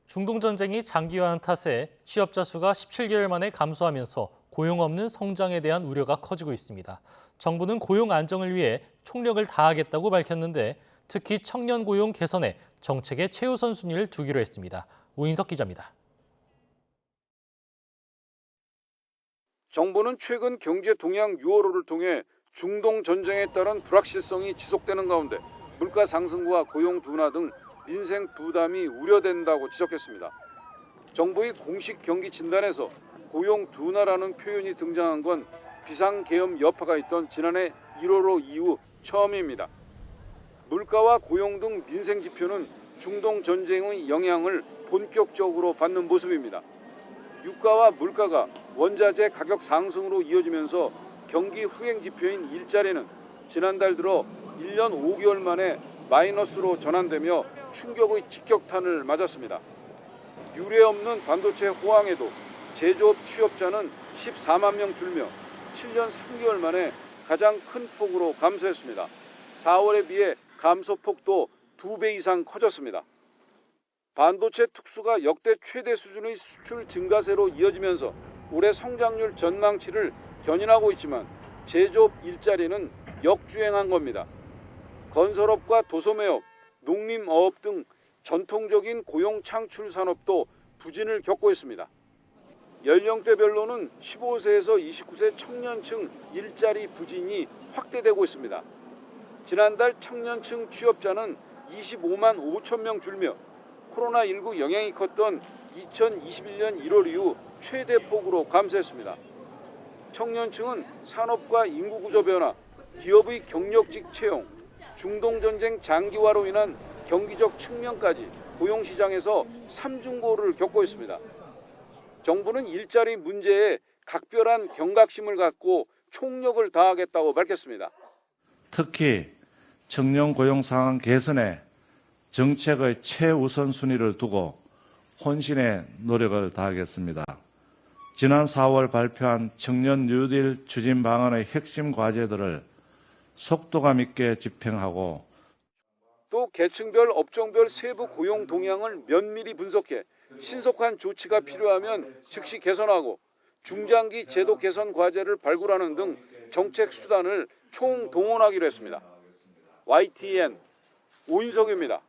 중동전쟁이 장기화한 탓에 취업자 수가 17개월 만에 감소하면서 고용 없는 성장에 대한 우려가 커지고 있습니다. 정부는 고용 안정을 위해 총력을 다하겠다고 밝혔는데 특히 청년 고용 개선에 정책의 최우선 순위를 두기로 했습니다. 오인석 기자입니다. 정부는 최근 경제 동향 유월호를 통해 중동 전쟁에 따른 불확실성이 지속되는 가운데 물가 상승과 고용 둔화 등 민생 부담이 우려된다고 지적했습니다. 정부의 공식 경기 진단에서 고용 둔화라는 표현이 등장한 건 비상계엄 여파가 있던 지난해 1월호 이후 처음입니다. 물가와 고용 등 민생 지표는 중동 전쟁의 영향을 본격적으로 받는 모습입니다. 유가와 물가가 원자재 가격 상승으로 이어지면서 경기 흥행 지표인 일자리는 지난달 들어 1년 5개월 만에 마이너스로 전환되며 충격의 직격탄을 맞았습니다. 유례없는 반도체 호황에도 제조업 취업자는 14만 명 줄며 7년 3개월 만에 가장 큰 폭으로 감소했습니다. 4월에 비해 감소폭도 2배 이상 커졌습니다. 반도체 특수가 역대 최대 수준의 수출 증가세로 이어지면서 올해 성장률 전망치를 견인하고 있지만 제조업 일자리는 역주행한 겁니다. 건설업과 도소매업, 농림어업 등 전통적인 고용 창출 산업도 부진을 겪고 있습니다. 연령대별로는 15세에서 29세 청년층 일자리 부진이 확대되고 있습니다. 지난달 청년층 취업자는 25만 5천 명 줄며 코로나19 영향이 컸던 2021년 1월 이후 최대 폭으로 감소했습니다. 청년층은 산업과 인구 구조 변화, 기업의 경력직 채용, 중동전쟁 장기화로 인한 경기적 측면까지 고용시장에서 삼중고를 겪고 있습니다. 정부는 일자리 문제에 각별한 경각심을 갖고 총력을 다하겠다고 밝혔습니다. 특히 청년 고용 상황 개선에 정책의 최우선 순위를 두고 혼신의 노력을 다하겠습니다. 지난 4월 발표한 청년 뉴딜 추진 방안의 핵심 과제들을 속도감 있게 집행하고 또 계층별 업종별 세부 고용 동향을 면밀히 분석해 신속한 조치가 필요하면 즉시 개선하고 중장기 제도 개선 과제를 발굴하는 등 정책 수단을 총동원하기로 했습니다. YTN 오인석입니다.